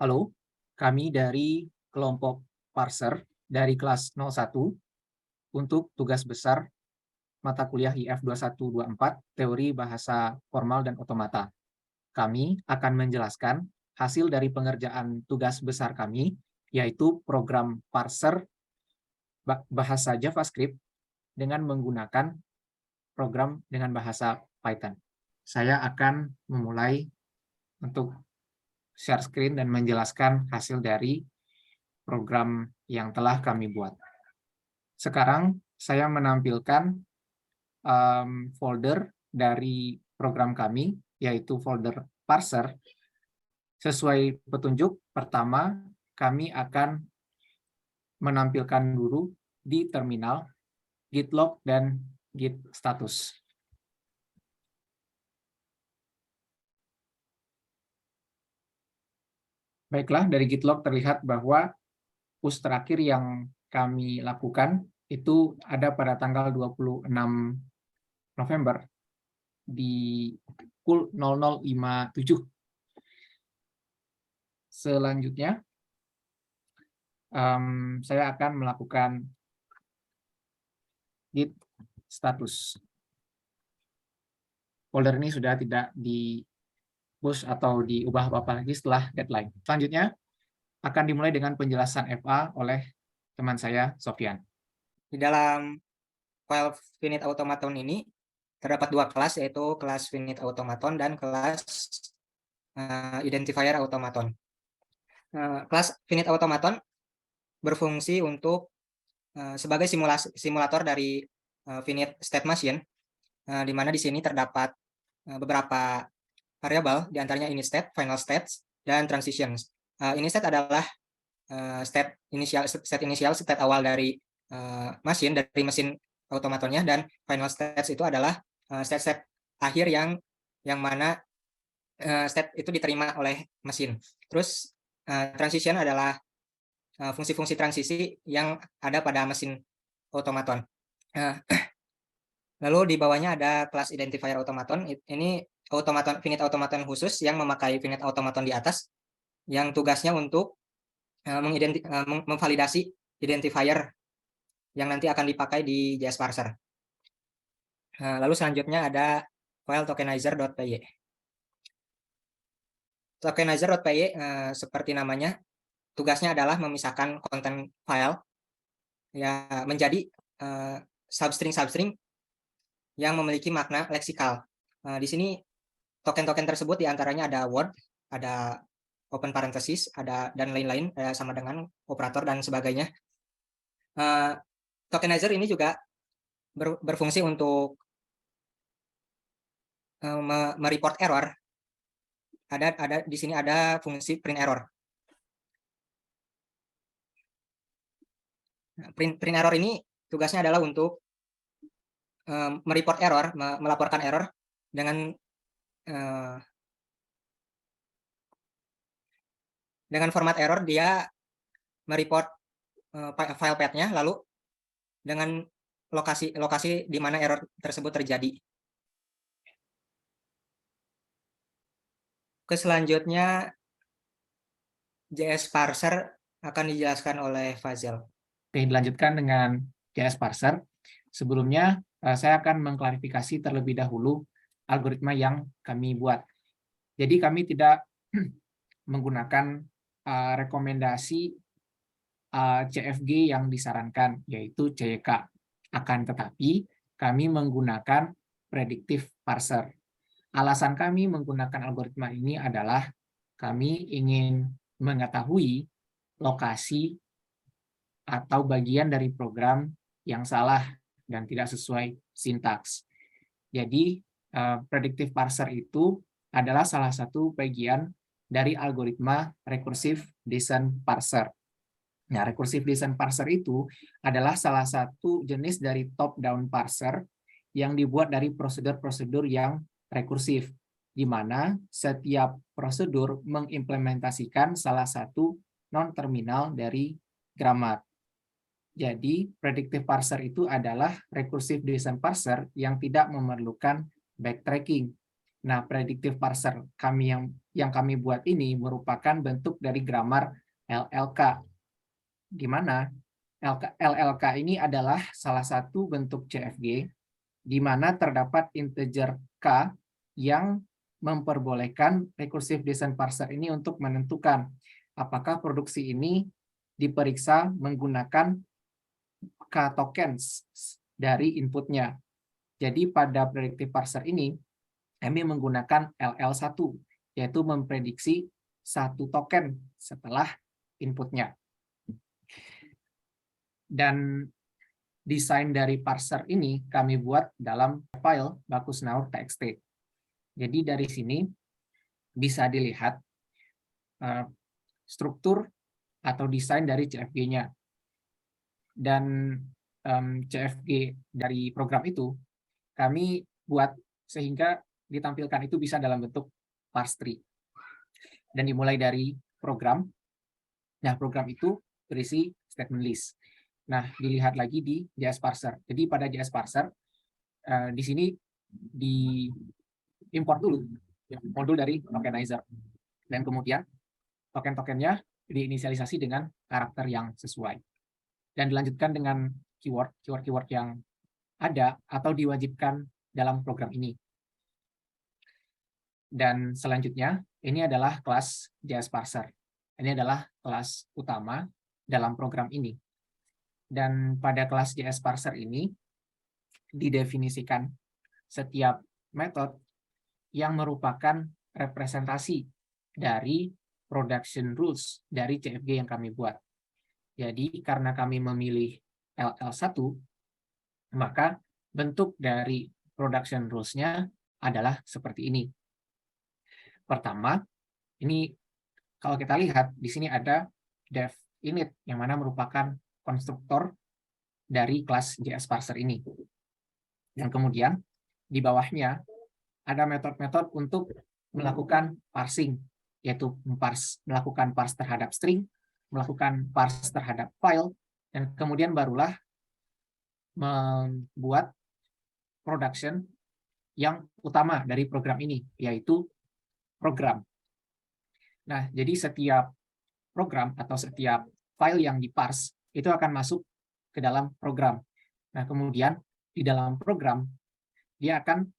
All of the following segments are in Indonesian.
Halo, kami dari kelompok parser dari kelas 01 untuk tugas besar mata kuliah IF 2124 Teori Bahasa Formal dan Otomata. Kami akan menjelaskan hasil dari pengerjaan tugas besar kami, yaitu program parser bahasa JavaScript dengan menggunakan program dengan bahasa Python. Saya akan memulai untuk share screen dan menjelaskan hasil dari program yang telah kami buat. Sekarang saya menampilkan folder dari program kami, yaitu folder parser. Sesuai petunjuk, pertama kami akan menampilkan dulu di terminal git log dan git status. Baiklah, dari git log terlihat bahwa push terakhir yang kami lakukan itu ada pada tanggal 26 November di pukul 00.57. Selanjutnya, saya akan melakukan git status. Folder ini sudah tidak di-push atau diubah apa-apa lagi setelah deadline. Selanjutnya, akan dimulai dengan penjelasan FA oleh teman saya, Sofyan. Di dalam file finite automaton ini terdapat dua kelas, yaitu kelas finite automaton dan kelas identifier automaton. Kelas finite automaton berfungsi untuk sebagai simulator dari finite state machine, di mana di sini terdapat beberapa variabel, diantaranya init state, final states, dan transitions. Init state adalah state inisial, state awal dari mesin automatonnya, dan final states itu adalah state akhir yang mana state itu diterima oleh mesin. Terus transition adalah fungsi-fungsi transisi yang ada pada mesin automaton. Lalu di bawahnya ada kelas identifier automaton. Ini finite automaton khusus yang memakai finite automaton di atas, yang tugasnya untuk memvalidasi identifier yang nanti akan dipakai di JS parser. Lalu selanjutnya ada file tokenizer.py. Tokenizer.py seperti namanya, tugasnya adalah memisahkan konten file ya menjadi substring yang memiliki makna leksikal. Di sini token-token tersebut diantaranya ada word, ada open parenthesis, ada dan lain-lain, sama dengan operator dan sebagainya. Tokenizer ini juga berfungsi untuk mereport error. Ada di sini ada fungsi print error. Print error ini tugasnya adalah untuk mereport error, melaporkan error dengan format error. Dia mereport file path-nya, lalu dengan lokasi di mana error tersebut terjadi. Selanjutnya JS parser akan dijelaskan oleh Fazel. Oke, dilanjutkan dengan JS parser. Sebelumnya, saya akan mengklarifikasi terlebih dahulu algoritma yang kami buat. Jadi kami tidak menggunakan rekomendasi CFG yang disarankan, yaitu CYK. Akan tetapi, kami menggunakan predictive parser. Alasan kami menggunakan algoritma ini adalah kami ingin mengetahui lokasi atau bagian dari program yang salah dan tidak sesuai sintaks. Jadi, predictive parser itu adalah salah satu bagian dari algoritma recursive descent parser. Nah, recursive descent parser itu adalah salah satu jenis dari top-down parser yang dibuat dari prosedur-prosedur yang rekursif, di mana setiap prosedur mengimplementasikan salah satu non-terminal dari grammar. Jadi, predictive parser itu adalah recursive descent parser yang tidak memerlukan backtracking. Nah, predictive parser yang kami buat ini merupakan bentuk dari grammar LLK, di mana LLK ini adalah salah satu bentuk CFG di mana terdapat integer K yang memperbolehkan recursive descent parser ini untuk menentukan apakah produksi ini diperiksa menggunakan K tokens dari inputnya. Jadi pada predictive parser ini, kami menggunakan LL1, yaitu memprediksi satu token setelah inputnya. Dan desain dari parser ini kami buat dalam file bakusnaur.txt. Jadi dari sini bisa dilihat struktur atau desain dari CFG-nya. Dan CFG dari program itu kami buat sehingga ditampilkan itu bisa dalam bentuk parse tree. Dan dimulai dari program. Nah, program itu berisi statement list. Nah, dilihat lagi di JS parser. Jadi pada JS parser di sini di import dulu modul dari tokenizer. Dan kemudian token-tokennya diinisialisasi dengan karakter yang sesuai. Dan dilanjutkan dengan keyword yang ada atau diwajibkan dalam program ini. Dan selanjutnya, ini adalah kelas JS Parser. Ini adalah kelas utama dalam program ini. Dan pada kelas JS Parser ini, didefinisikan setiap metode yang merupakan representasi dari production rules dari CFG yang kami buat. Jadi karena kami memilih LL1, maka bentuk dari production rules-nya adalah seperti ini. Pertama, ini kalau kita lihat di sini ada dev init yang mana merupakan konstruktor dari kelas JS Parser ini. Dan kemudian di bawahnya ada metode-metode untuk melakukan parsing, yaitu melakukan parse terhadap string, melakukan parse terhadap file, dan kemudian barulah membuat production yang utama dari program ini, yaitu program. Nah, jadi setiap program atau setiap file yang diparse itu akan masuk ke dalam program. Nah, kemudian di dalam program dia akan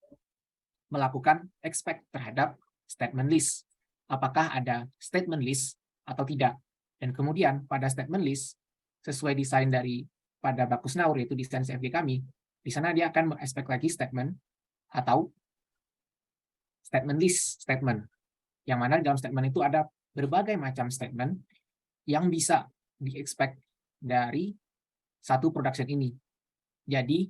melakukan expect terhadap statement list. Apakah ada statement list atau tidak. Dan kemudian pada statement list, sesuai desain dari pada Bakusnaur, yaitu desain CFG kami, di sana dia akan expect lagi statement atau statement list statement. Yang mana dalam statement itu ada berbagai macam statement yang bisa di-expect dari satu production ini. Jadi,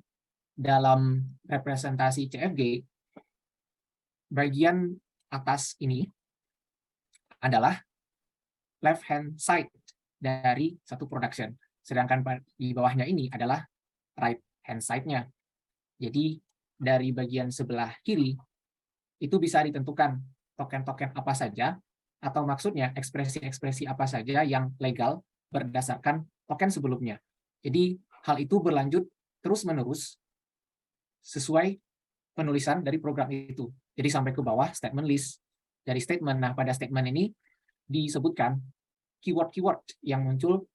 dalam representasi CFG, bagian atas ini adalah left hand side dari satu production. Sedangkan di bawahnya ini adalah right hand side-nya. Jadi dari bagian sebelah kiri itu bisa ditentukan token-token apa saja, atau maksudnya ekspresi-ekspresi apa saja yang legal berdasarkan token sebelumnya. Jadi hal itu berlanjut terus-menerus sesuai penulisan dari program itu. Jadi sampai ke bawah statement list dari statement. Nah, pada statement ini disebutkan keyword-keyword yang muncul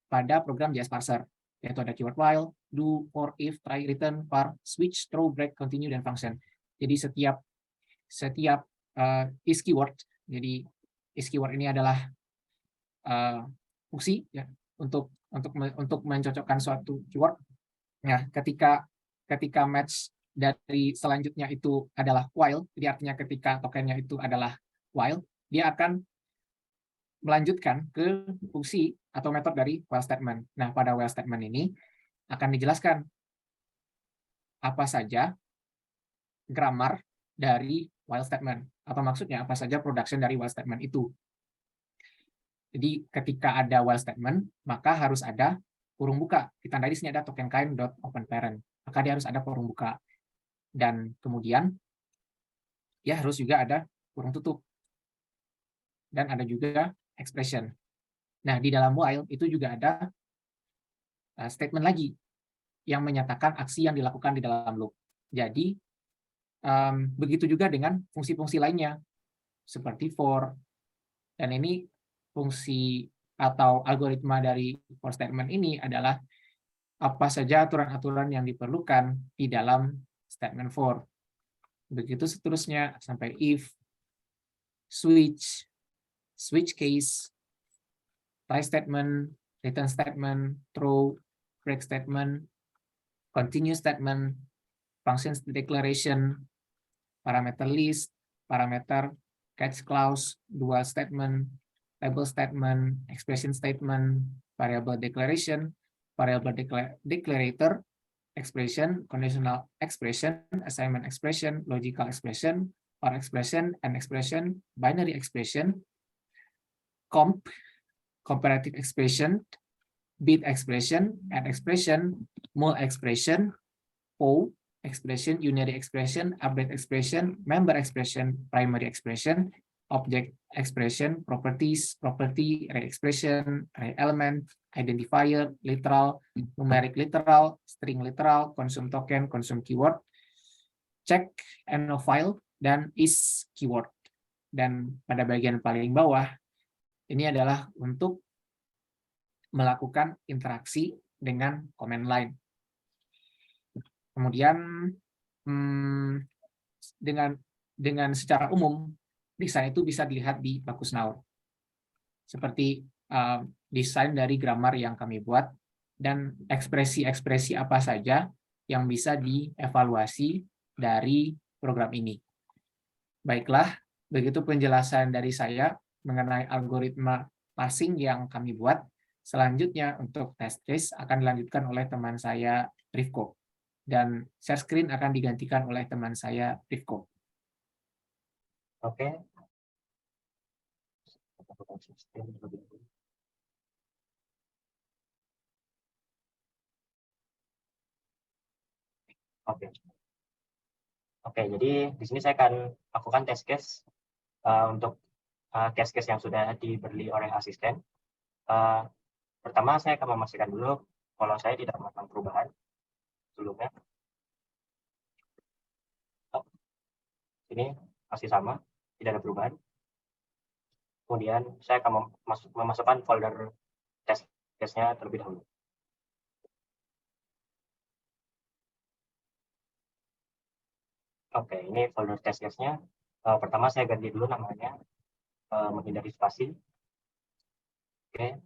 pada program JS Parser, yaitu ada keyword while, do, for, if, try, return, var, switch, throw, break, continue, dan function. Jadi setiap is keyword, jadi is keyword ini adalah fungsi ya untuk mencocokkan suatu keyword. Nah, ketika match dari selanjutnya itu adalah while, jadi artinya ketika tokennya itu adalah while, dia akan melanjutkan ke fungsi atau metode dari while statement. Nah, pada while statement ini akan dijelaskan apa saja grammar dari while statement, atau maksudnya apa saja production dari while statement itu. Jadi ketika ada while statement, maka harus ada kurung buka. Ditandai di sini ada token kind.openParent. Maka dia harus ada kurung buka. Dan kemudian ya harus juga ada kurung tutup. Dan ada juga expression. Nah, di dalam while itu juga ada statement lagi yang menyatakan aksi yang dilakukan di dalam loop. Jadi Begitu juga dengan fungsi-fungsi lainnya, seperti for. Dan ini fungsi atau algoritma dari for statement ini adalah apa saja aturan-aturan yang diperlukan di dalam statement for. Begitu seterusnya sampai if, switch, switch case, try statement, return statement, throw, break statement, continue statement, function declaration, parameter list, parameter catch clause, dual statement, label statement, expression statement, variable declaration, variable declarator, expression, conditional expression, assignment expression, logical expression, or expression, and expression, binary expression, comp, comparative expression, bit expression, and expression, mul expression, po, expression, unary expression, update expression, member expression, primary expression, object expression, properties, property, array expression, array element, identifier, literal, numeric literal, string literal, consume token, consume keyword, check, and no file, dan is keyword. Dan pada bagian paling bawah, ini adalah untuk melakukan interaksi dengan command line. Kemudian dengan secara umum desain itu bisa dilihat di Bacchus-Naur. Seperti desain dari grammar yang kami buat dan ekspresi-ekspresi apa saja yang bisa dievaluasi dari program ini. Baiklah, begitu penjelasan dari saya mengenai algoritma parsing yang kami buat. Selanjutnya untuk test case akan dilanjutkan oleh teman saya Rifko. Dan share screen akan digantikan oleh teman saya Rifko. Oke. Oke, jadi di sini saya akan lakukan test case untuk case-case yang sudah diberi oleh asisten. Pertama, saya akan memastikan dulu kalau saya tidak melakukan perubahan sebelumnya. Ini masih sama, tidak ada perubahan. Kemudian saya akan memasukkan folder test case-nya terlebih dahulu. Oke, ini folder test case-nya. Pertama saya ganti dulu namanya, menghindari spasi. Oke.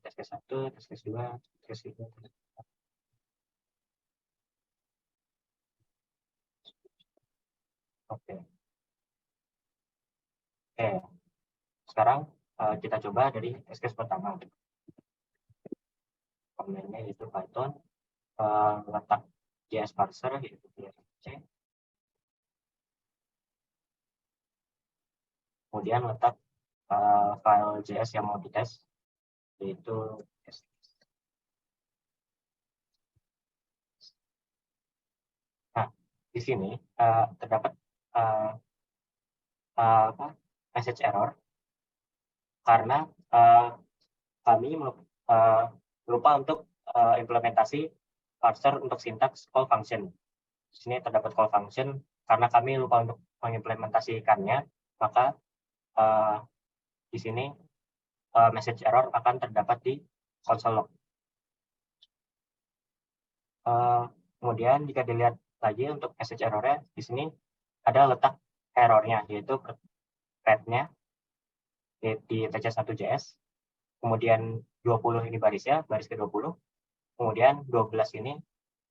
Test case 1, test case 2, test case 3. Oke. Sekarang kita coba dari test case pertama. Komennya yaitu Python, letak JS parser yaitu JSC. Kemudian letak file JS yang mau dites yaitu test. Nah, di sini terdapat message error karena kami lupa untuk implementasi parser untuk sintaks call function. Di sini terdapat call function karena kami lupa untuk mengimplementasikannya, maka di sini message error akan terdapat di console log. Kemudian jika dilihat lagi untuk message error-nya, di sini ada letak error-nya, yaitu path-nya di tc1.js, kemudian 20 ini barisnya, baris ke-20, kemudian 12 ini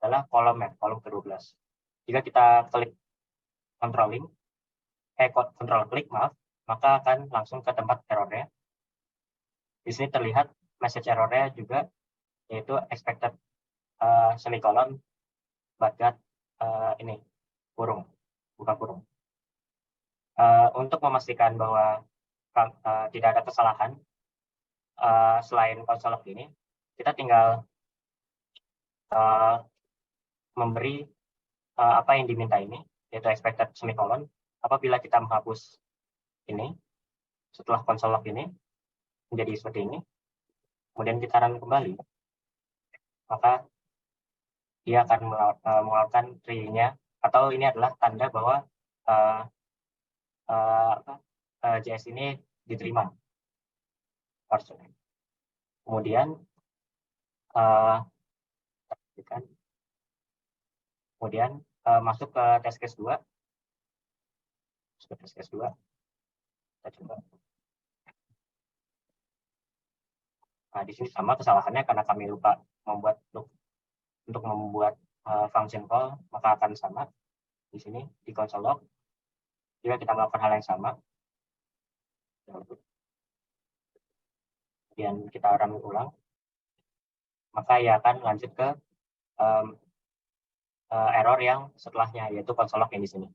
adalah kolom ke-12. Jika kita klik control klik, maka akan langsung ke tempat error-nya. Di sini terlihat message error-nya juga, yaitu expected semicolon but got ini kurung, bukan kurung. Untuk memastikan bahwa tidak ada kesalahan selain console log ini, kita tinggal memberi apa yang diminta ini, yaitu expected semicolon. Apabila kita menghapus ini setelah console log ini menjadi seperti ini, kemudian kita run kembali, maka dia akan mengeluarkan tree-nya, atau ini adalah tanda bahwa JS ini diterima. Kemudian masuk ke test case 2. Kita coba. Nah, di sini sama kesalahannya karena kami lupa membuat untuk membuat function call, maka akan sama di sini di console log. Jika kita melakukan hal yang sama, kemudian kita run ulang, maka ia akan lanjut ke error yang setelahnya, yaitu console log yang di sini.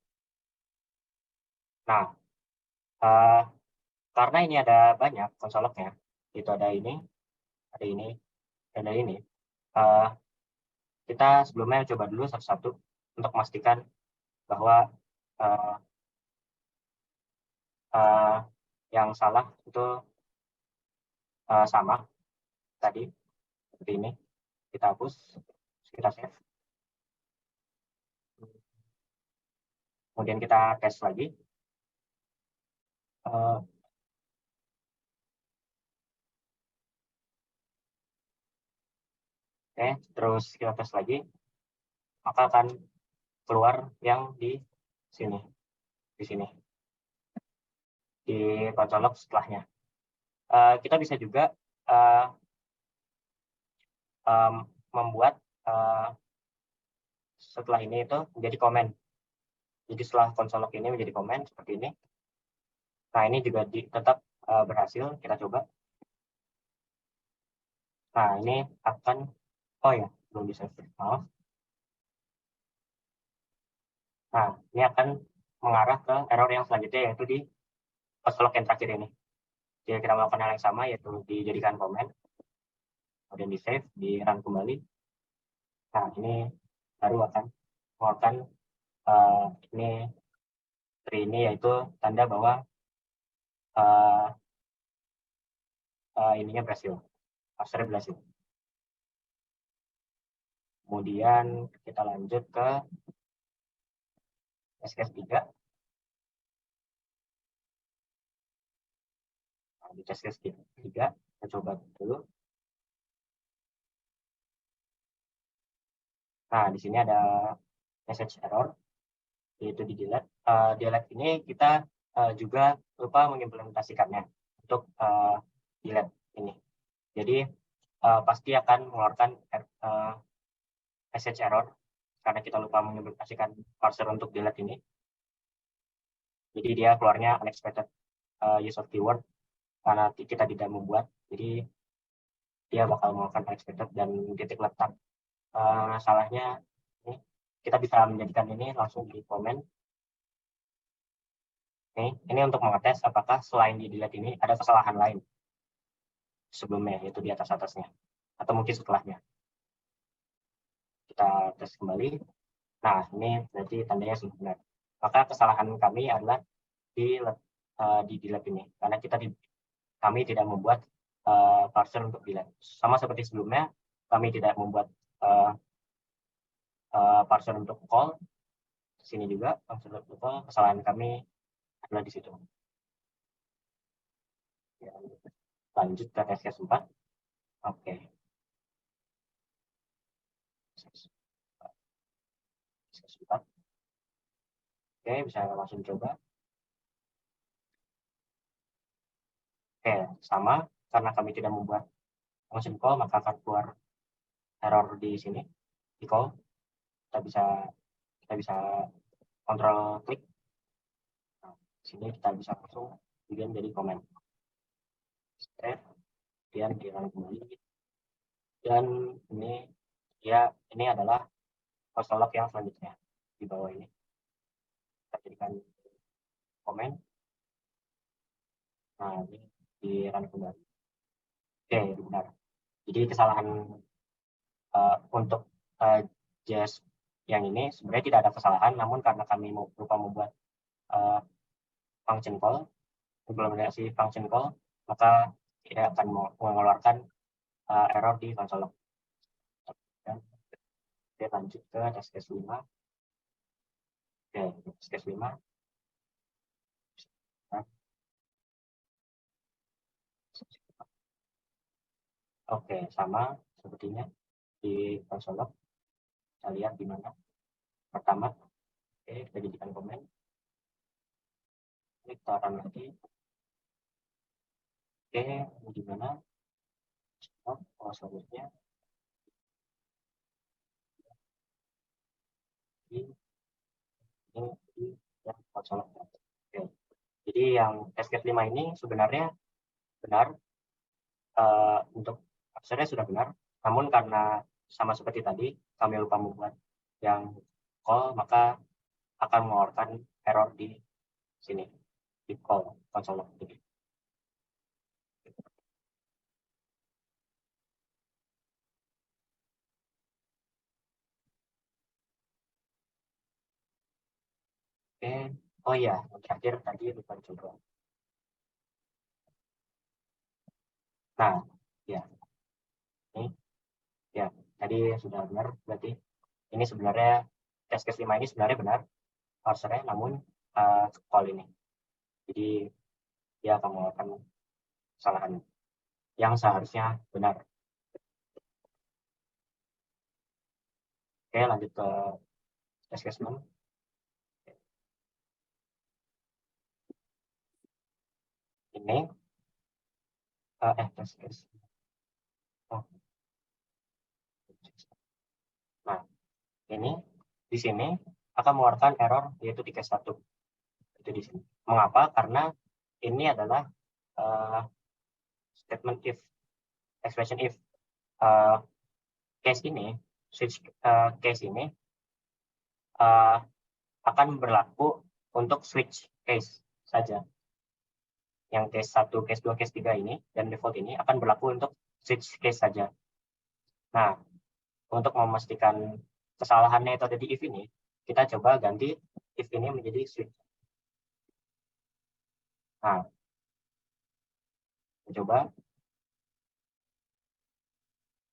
Nah, karena ini ada banyak console log-nya, itu ada ini, dan ada ini. Kita sebelumnya coba dulu satu-satu untuk memastikan bahwa yang salah itu sama tadi, seperti ini. Kita hapus, kita save. Kemudian kita tes lagi. Oke, terus kita tes lagi, maka akan keluar yang di sini, di console log setelahnya. Kita bisa juga membuat setelah ini itu menjadi komen. Jadi setelah console log ini menjadi komen seperti ini. Nah, ini juga tetap berhasil. Kita coba. Nah, ini akan, oh ya, belum bisa maaf. Nah, ini akan mengarah ke error yang selanjutnya, yaitu di console log yang terakhir ini. Jika kita melakukan hal yang sama, yaitu dijadikan komen, kemudian di save, di run kembali. Nah, ini baru akan mengeluarkan ini yaitu tanda bahwa ininya berhasil, parser berhasil. Kemudian kita lanjut ke test case 3. Nah, di test case 3 kita coba dulu. Nah, di sini ada message error, yaitu di delete. Delete ini kita juga lupa mengimplementasikannya untuk delete ini. Jadi pasti akan mengeluarkan message error karena kita lupa mengimplementasikan parser untuk delete ini. Jadi dia keluarnya unexpected use of keyword karena kita tidak membuat. Jadi dia bakal mengeluarkan unexpected dan titik letak salahnya ini. Kita bisa menjadikan ini langsung di komen. Ini untuk mengetes apakah selain di delete ini ada kesalahan lain sebelumnya, yaitu di atasnya atau mungkin setelahnya. Kita tes kembali. Nah, ini berarti tandanya sudah benar. Maka kesalahan kami adalah di delete ini, karena kami tidak membuat parser untuk delete. Sama seperti sebelumnya, kami tidak membuat parser untuk call. Sini juga parser untuk call, kesalahan kami adalah di situ. Ya, lanjut ke test case 4. Oke. Oke, bisa langsung coba. Oke, sama. Karena kami tidak membuat function call, maka akan keluar error di sini, di call. Kita bisa kontrol klik. Nah, sini kita bisa langsung kemudian jadi komen. Save, kemudian di run kembali. Dan ini adalah console log yang selanjutnya di bawah ini. Kita jadikan komen. Nah, ini di run kembali. Oke, benar. Jadi kesalahan untuk JS yang ini sebenarnya tidak ada kesalahan, namun karena kami lupa membuat function call, implementasi function call, maka tidak akan mengeluarkan error di console log. Oke, lanjut ke test case 5. Oke, test case 5. Oke, sama sepertinya di konsol. Kita lihat di mana. Pertama, oke, kita jadikan komen. Kita run lagi. Oke, ini di mana? Oh, selanjutnya di konsol. Oke. Jadi yang test case 5 ini sebenarnya benar, untuk aksesnya sudah benar, namun karena sama seperti tadi kami lupa membuat yang call, maka akan mengeluarkan error di sini di call console log ini. Oke, oh iya, yang terakhir tadi lupa coba. Nah, ya, ini ya tadi sudah benar, berarti ini sebenarnya test case 5 ini sebenarnya benar parsernya, namun call ini. Jadi dia akan mengeluarkan kesalahan yang seharusnya benar. Oke, lanjut ke test case 6. Ini test case. Oh. Nah, ini di sini akan mengeluarkan error yaitu di case 1. Itu di sini. Mengapa? Karena ini adalah statement if, expression if. Case ini, switch case ini akan berlaku untuk switch case saja. Yang case 1, case 2, case 3 ini dan default ini akan berlaku untuk switch case saja. Nah, untuk memastikan kesalahannya itu ada di if ini, kita coba ganti if ini menjadi switch. Nah, coba.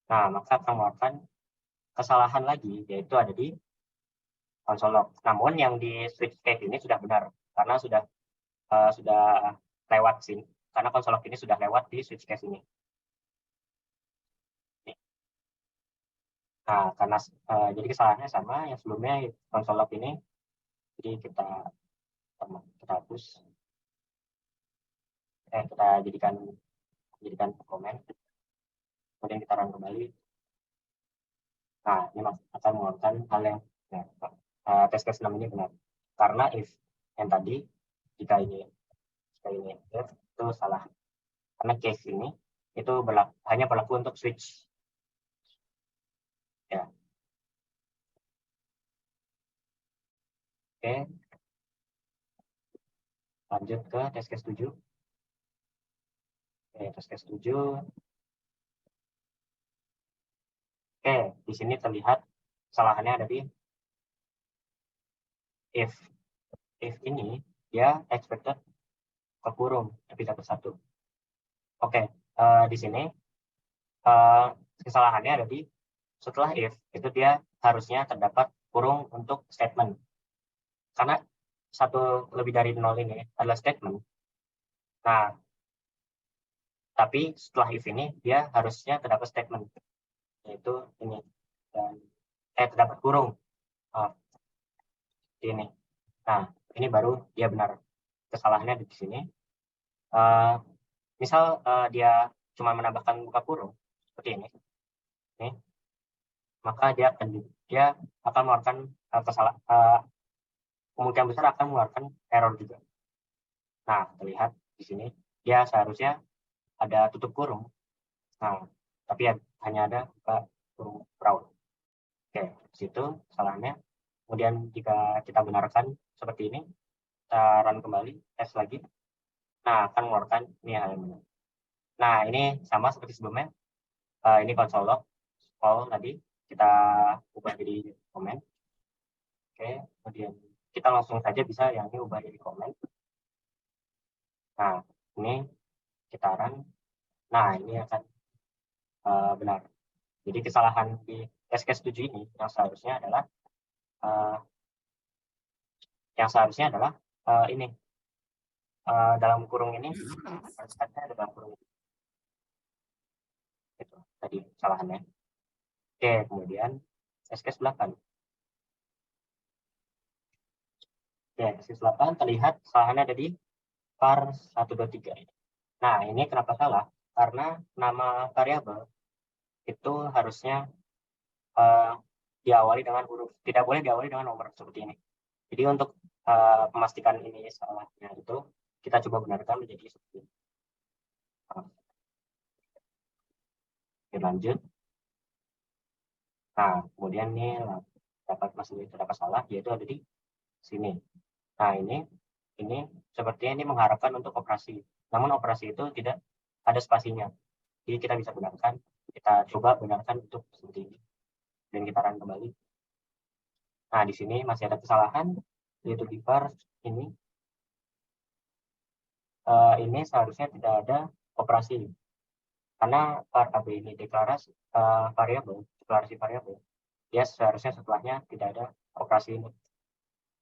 Nah, maka akan mengeluarkan kesalahan lagi, yaitu ada di console log. Namun yang di switch case ini sudah benar, karena sudah lewat sini. Karena console log ini sudah lewat di switch case ini. Nah, karena jadi kesalahannya sama yang sebelumnya console log ini, jadi kita hapus, kita jadikan komen, kemudian kita run kembali. Nah, ini akan mengeluarkan hal yang test case 6 ini benar, karena if yang tadi jika ini if itu salah, karena case ini itu hanya berlaku untuk switch. Ya. Oke. Lanjut ke test case 7. Oke, test case 7. Oke, di sini terlihat kesalahannya ada di if. If ini dia expected kekurung lebih dari 1. Oke, di sini kesalahannya ada di setelah if itu dia harusnya terdapat kurung untuk statement. Karena 1 lebih dari 0 ini adalah statement. Nah, tapi setelah if ini dia harusnya terdapat statement, yaitu ini, dan terdapat kurung ini. Nah, ini baru dia benar. Kesalahannya di sini. Misal dia cuma menambahkan buka kurung seperti ini, maka dia akan mengeluarkan kemungkinan besar akan mengeluarkan error juga. Nah, terlihat di sini dia seharusnya ada tutup kurung. Nah, tapi hanya ada buka kurung brawl. Oke, di situ kesalahannya. Kemudian jika kita benarkan seperti ini, kita run kembali, tes lagi. Nah, akan mengeluarkan ini hal yang benar. Nah, ini sama seperti sebelumnya. Ini console log, call tadi, kita ubah jadi komen. Oke, kemudian kita langsung saja bisa yang ini ubah jadi komen. Nah, ini kita run. Nah, ini akan benar. Jadi kesalahan di test case 7 ini yang seharusnya adalah ini dalam kurung ini ada dalam kurung ini. Itu tadi kesalahannya. Oke, kemudian test case 8. Oke, test case 8 terlihat kesalahannya ada di var 123 ini. Nah, ini kenapa salah? Karena nama variabel itu harusnya diawali dengan huruf, tidak boleh diawali dengan nomor seperti ini. Jadi untuk memastikan ini salahnya itu, kita coba benarkan menjadi seperti ini. Oke, lanjut. Nah, kemudian ini masih terdapat salah, yaitu ada di sini. Nah, ini sepertinya ini mengharapkan untuk operasi. Namun operasi itu tidak ada spasinya. Jadi kita bisa benarkan, kita coba benarkan untuk seperti ini. Dan kita run kembali. Nah, di sini masih ada kesalahan, yaitu di var ini. Ini seharusnya tidak ada operasi. Karena var AB ini deklarasi deklarasi variabel, dia seharusnya setelahnya tidak ada operasi ini.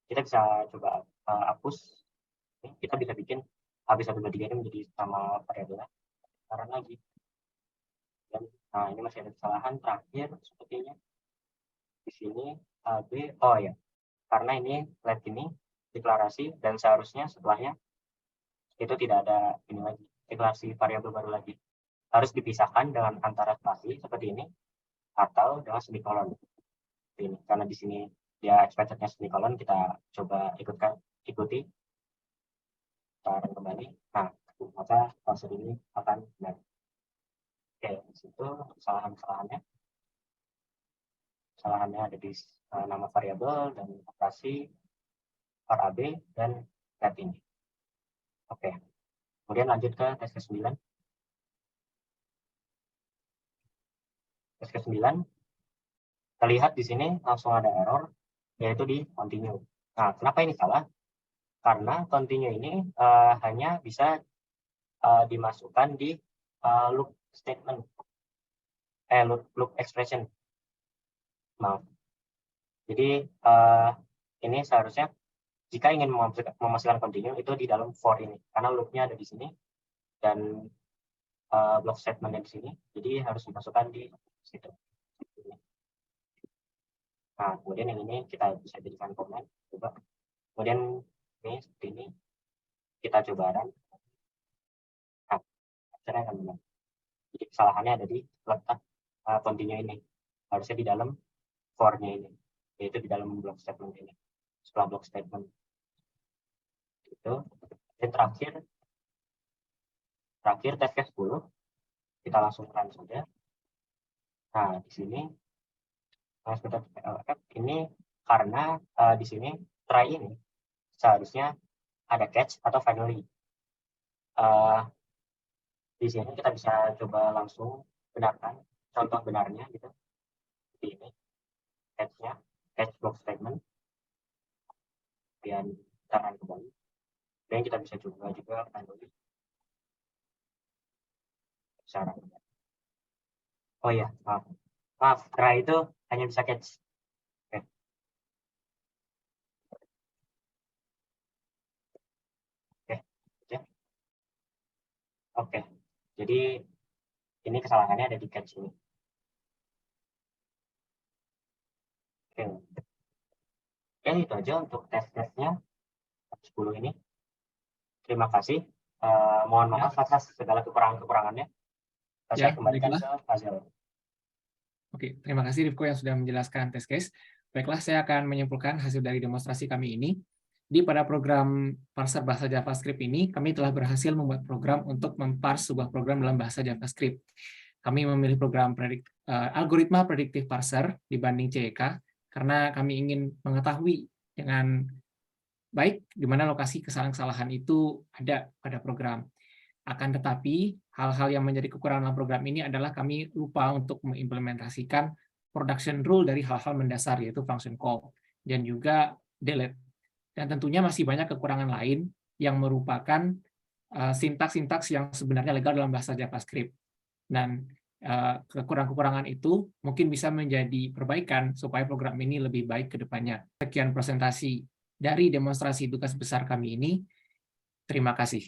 Kita bisa coba hapus. Kita bisa bikin AB123 ini menjadi sama variabelnya. Sekarang lagi. Dan, nah, ini masih ada kesalahan terakhir sepertinya. Di sini AB, oh ya, karena ini let ini deklarasi dan seharusnya setelahnya itu tidak ada ini lagi, deklarasi variabel baru lagi. Harus dipisahkan dengan antara spasi seperti ini atau dengan semikolon. Ini karena di sini dia expected-nya semikolon, kita coba ikuti. Kita kembali. Nah, maka proses ini akan benar. Oke, di situ kesalahannya ada di nama variabel dan operasi var AB dan let ini. Oke, kemudian lanjut ke tes case 9. Tes case 9 terlihat di sini langsung ada error, yaitu di continue. Nah, kenapa ini salah? Karena continue ini hanya bisa dimasukkan di loop statement, loop expression. Maaf. Jadi ini seharusnya jika ingin memasukkan continue itu di dalam for ini, karena loopnya ada di sini dan block statementnya di sini, jadi harus dimasukkan di situ. Nah, kemudian yang ini kita bisa jadikan komen, coba. Kemudian ini seperti ini, kita coba run. Nah, akhirnya akan benar. Jadi kesalahannya ada di letak continue ini, harusnya di dalam for-nya ini, yaitu di dalam block statement ini. Setelah block statement itu, dan terakhir test case 10, kita langsung run saja. Nah, di sini ini karena di sini try ini seharusnya ada catch atau finally. Di sini kita bisa coba langsung benarkan contoh benarnya gitu. Seperti ini. Catch block statement. Kemudian kita run kembali. Dan kita bisa coba juga finally. Bisa run kembali. Oh iya, maaf, try itu hanya bisa catch. Oke. Jadi ini kesalahannya ada di catch ini. Oke, itu aja untuk tes-tesnya 10 ini. Terima kasih. Mohon maaf atas segala kekurangannya. Saya kembalikan ke Fazil. Oke, terima kasih Rifko yang sudah menjelaskan test case. Baiklah, saya akan menyimpulkan hasil dari demonstrasi kami ini. Pada program parser bahasa JavaScript ini, kami telah berhasil membuat program untuk memparse sebuah program dalam bahasa JavaScript. Kami memilih program algoritma predictive parser dibanding CEK, karena kami ingin mengetahui dengan baik di mana lokasi kesalahan-kesalahan itu ada pada program. Akan tetapi, hal-hal yang menjadi kekurangan dalam program ini adalah kami lupa untuk mengimplementasikan production rule dari hal-hal mendasar, yaitu function call, dan juga delete. Dan tentunya masih banyak kekurangan lain yang merupakan sintaks-sintaks yang sebenarnya legal dalam bahasa JavaScript. Dan kekurangan-kekurangan itu mungkin bisa menjadi perbaikan supaya program ini lebih baik ke depannya. Sekian presentasi dari demonstrasi tugas besar kami ini. Terima kasih.